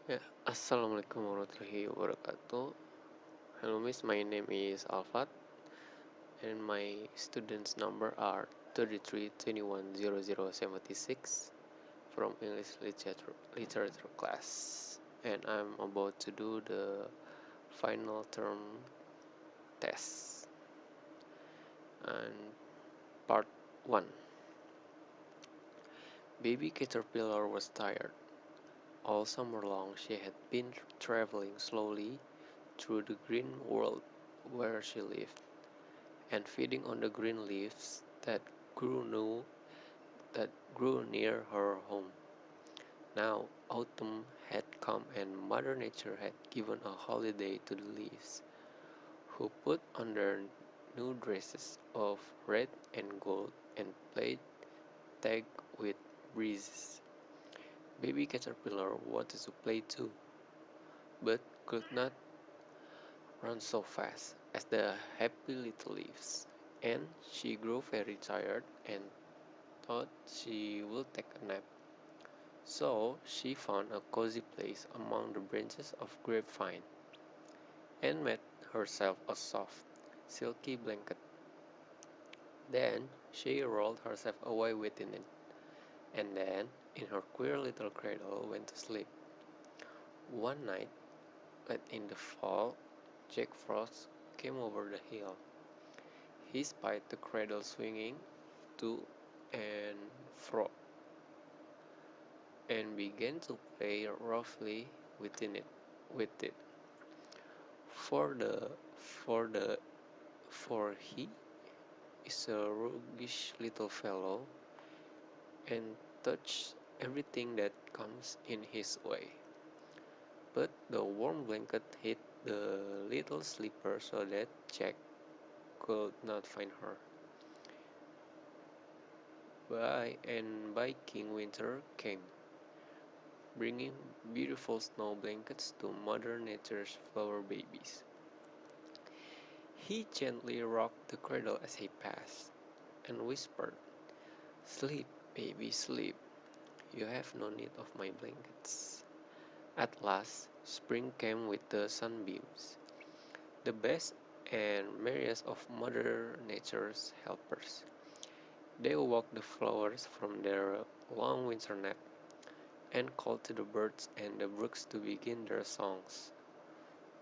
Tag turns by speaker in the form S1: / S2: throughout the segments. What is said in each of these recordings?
S1: Ya, Assalamualaikum warahmatullahi wabarakatuh. Hello Miss, my name is Alfath and my students number are 33210076 from English literature class, and I'm about to do the final term test. And part 1. Baby Caterpillar was tired. All summer long she had been traveling slowly through the green world where she lived, and feeding on the green leaves that grew near her home. Now autumn had come and Mother Nature had given a holiday to the leaves, who put on their new dresses of red and gold and played tag with breezes. Baby Caterpillar wanted to play too, but could not run so fast as the happy little leaves, and she grew very tired and thought she would take a nap. So she found a cozy place among the branches of grapevine and made herself a soft, silky blanket. Then she rolled herself away within it, and then, in her queer little cradle, went to sleep. One night, late in the fall, Jack Frost came over the hill. He spied the cradle swinging to and fro, and began to play roughly within it with it. For the for the for he is a roguish little fellow and touches everything that comes in his way. But the warm blanket hid the little sleeper so that Jack could not find her. By King Winter came, bringing beautiful snow blankets to Mother Nature's flower babies. He gently rocked the cradle as he passed, and whispered, "Sleep, baby, sleep. You have no need of my blankets." At last, spring came with the sunbeams, the best and merriest of Mother Nature's helpers. They woke the flowers from their long winter nap, and called to the birds and the brooks to begin their songs.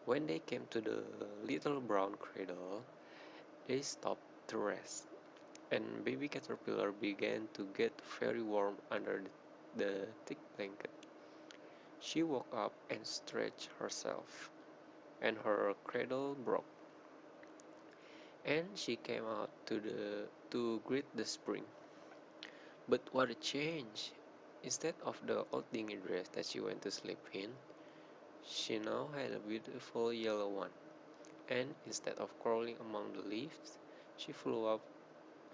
S1: When they came to the little brown cradle, they stopped to rest, and baby caterpillar began to get very warm under the thick blanket. She woke up and stretched herself, and her cradle broke, and she came out to greet the spring. But what a change! Instead of the old dingy dress that she went to sleep in, she now had a beautiful yellow one, and instead of crawling among the leaves, she flew up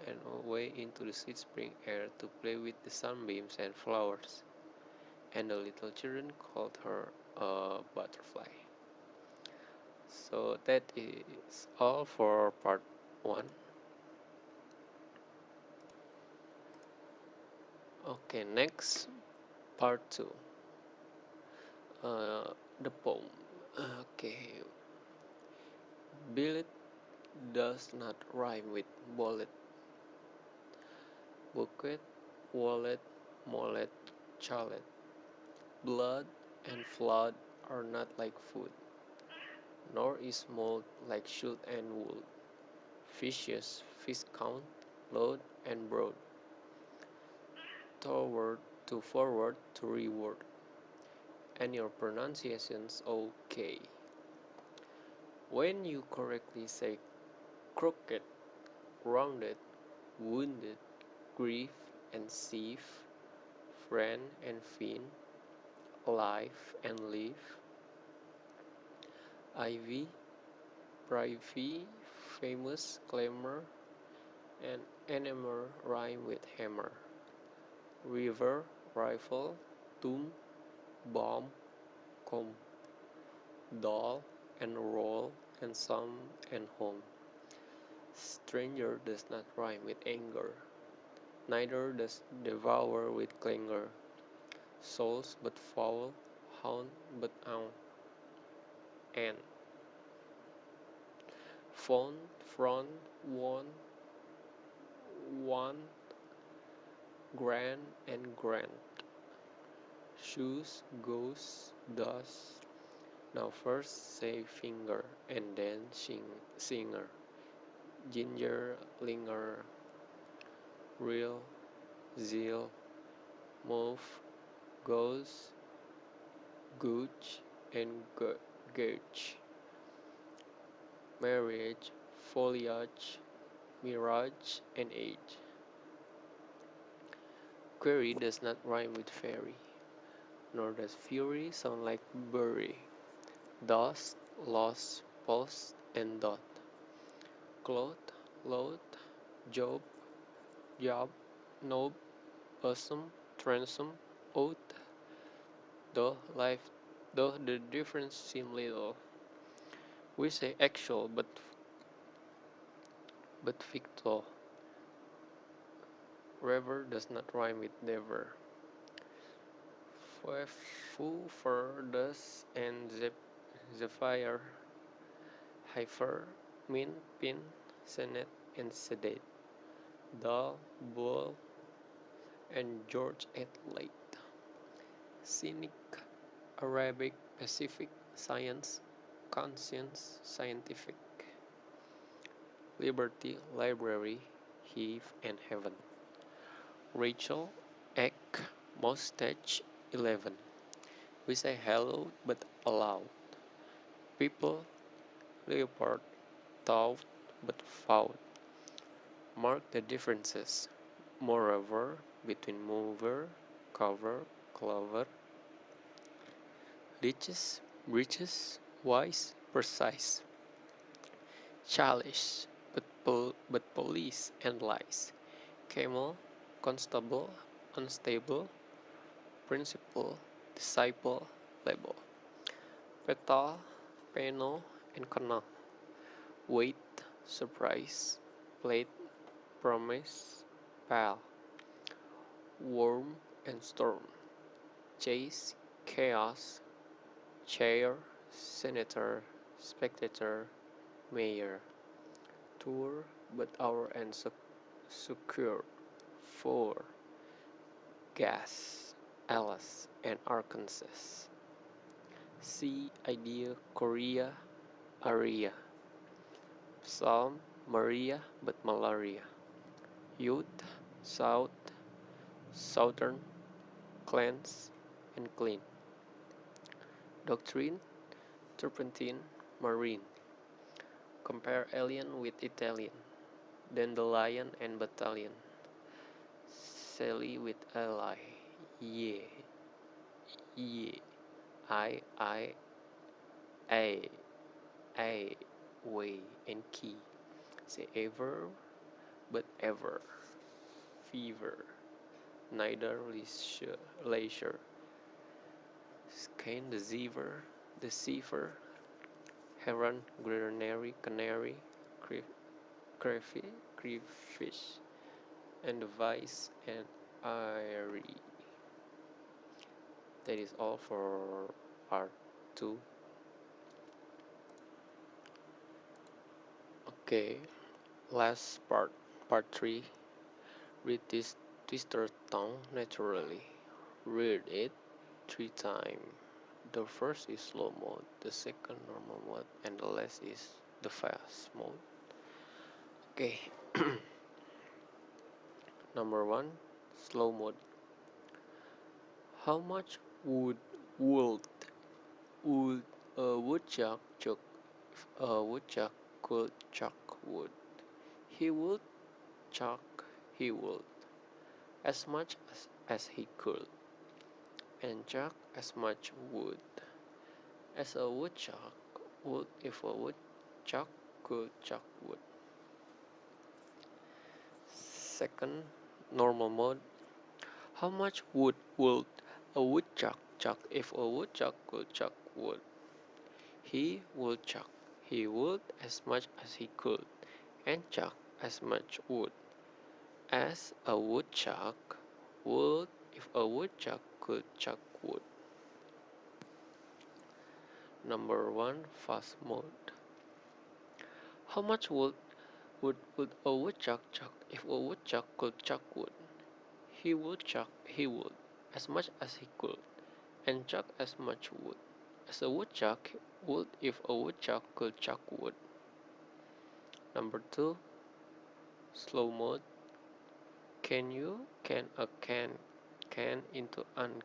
S1: and away into the sweet spring air to play with the sunbeams and flowers, and the little children called her a butterfly. So that is all for part 1. Okay, next, part 2. The poem. Okay, billet does not rhyme with bullet. Bouquet, wallet, mollet, chalet. Blood and flood are not like food, nor is mold like shoot and wool. Fishes, Viscount, load and broad, toward to forward to reward, and your pronunciation's okay. When you correctly say crooked, rounded, wounded, grief and sieve, friend and fiend, life and leaf, ivy, privy, famous, clamor, and enamour rhyme with hammer, river, rifle, tomb, bomb, comb, doll, and roll, and some, and home. Stranger does not rhyme with anger, neither does devour with clangor. Souls but foul, hound but own, and phone, front, one, one, grand and grand, shoes, goes, does. Now first say finger and then singer, ginger, linger, real, zeal, move, goes, gooch, and gauge, marriage, foliage, mirage, and age. Query does not rhyme with fairy, nor does fury sound like bury. Dust, lost, post, and dot. Cloth, load, job, job, nob, bosom, transom, oath, though life, though the difference seem little. We say actual, but fictal. Rever does not rhyme with never. Fu, fur, dust, and zephyr, heifer, min, pin, senet, and sedate. Dal, bull, and George at late. Cynic, Arabic, Pacific, science, conscience, scientific. Liberty, library, heave, and heaven. Rachel, egg, mustache, 11. We say hello but aloud. People, leopard, thought but found. Mark the differences. Moreover, between mover, cover, clover, riches, breeches, wise, precise. Childish, but police and lies. Camel, constable, unstable, principal, disciple, label. Petal, panel, and canal. Wait, surprise, plate, promise, pal. Worm and storm. Chase, chaos, chair, senator, spectator, mayor. Tour, but our and secure. 4. Gas, Alice, and Arkansas. C. Idea, Korea, Aria. Psalm, Maria, but malaria. Youth, South, Southern, cleanse, and clean. Doctrine, turpentine, marine. Compare alien with Italian. Dandelion and battalion. Sally with ally. Yeah, yeah. I, a, way, and key. Say ever, but ever. Fever, neither leisure. Skein, deceiver, heron, granary, canary, crayfish, and vice and airy. That is all for part 2. Okay, last part 3. Read this twister tongue naturally. Read it 3 times. The first is slow mode, the second normal mode, and the last is the fast mode. Okay. Number 1, slow mode. How much would would a woodchuck chuck if a woodchuck could chuck wood? He would chuck, he would, as much as he could, and chuck as much wood as a woodchuck would if a woodchuck could chuck wood. Second, normal mode. How much would a woodchuck chuck if a woodchuck could chuck wood? He would chuck, he would as much as he could, and chuck as much wood as a woodchuck would if a woodchuck could chuck wood. Number 1, fast mode. How much would a woodchuck chuck if a woodchuck could chuck wood? He would, as much as he could, and chuck as much wood as a woodchuck would if a woodchuck could chuck wood. Number 2, slow mode. Can a can into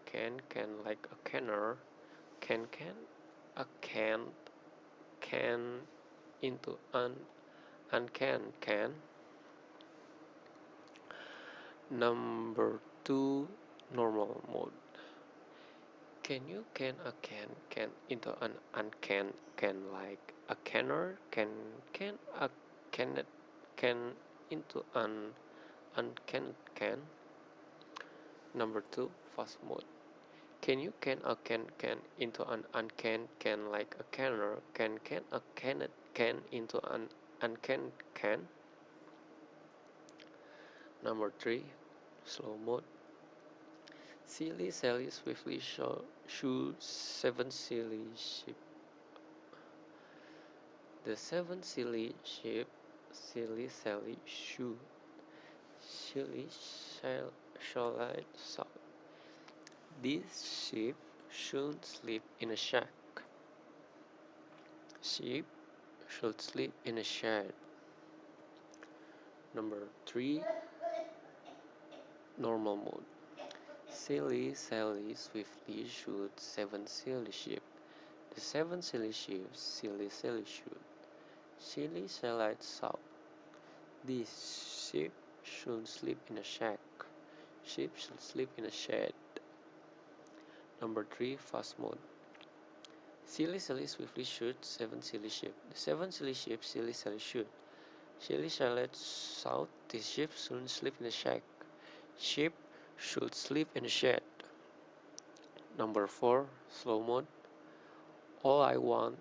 S1: can like a canner, can a can into can. Number 2, normal mode. Can a can into an can like a canner, can a can into an can. Number 2, fast mode. Can a can into an can like a canner, can a can into an can. Number 3, slow mode. Silly Sally swiftly shoo seven silly sheep. The seven silly Sally shoo. Shall I south. These sheep should sleep in a shack. Sheep should sleep in a shed. Number 3, normal mode. Silly Sally swiftly shooed seven silly sheep. The seven silly sheep silly shoot. Silly Sallied south. These sheep should sleep in a shack. Sheep should sleep in a shed. Number 3, fast mode. Silly Sally swiftly shoots seven silly sheep. The seven silly sheep silly Sally shoot. Silly Sallied south. The sheep should sleep in a shack. Sheep should sleep in a shed. Number 4, slow mode. All I want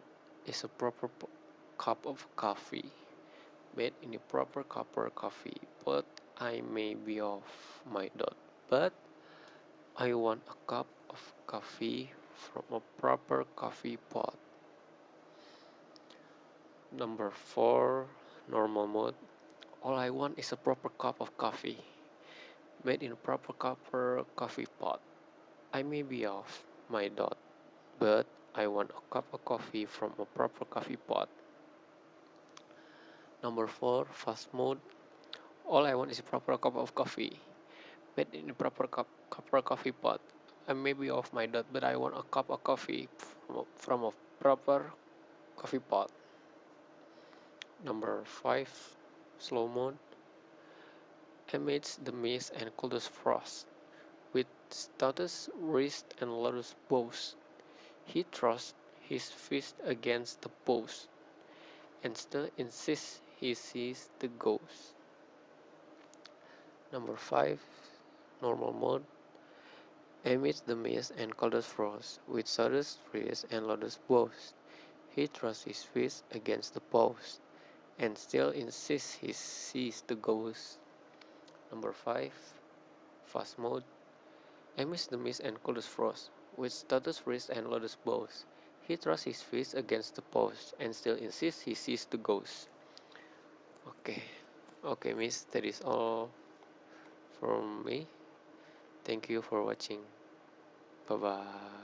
S1: is a proper cup of coffee, made in a proper cup of coffee, but I may be off my dot. But I want a cup of coffee from a proper coffee pot. Number 4, normal mode. All I want is a proper cup of coffee, made in a proper coffee pot. I may be off my dot, but I want a cup of coffee from a proper coffee pot. Number 4, fast mode. All I want is a proper cup of coffee, made in a proper coffee pot. I may be off my dot, but I want a cup of coffee from a proper coffee pot. Number 5, slow mode. Amidst the mist and coldest frost, with stoutest wrist and loudest boast, he thrusts his fist against the post, and still insists he sees the ghost. Number 5, normal mode. Amidst the mist and coldest frost, with stoutest wrist and loudest boast, he thrusts his fist against the post, and still insists he sees the ghost. Number 5, fast mode. Amidst the mist and coldest frost, with stoutest wrist and loudest boast, he thrusts his fist against the post, and still insists he sees the ghost. Okay, okay, miss, that is all from me. Thank you for watching. Bye bye.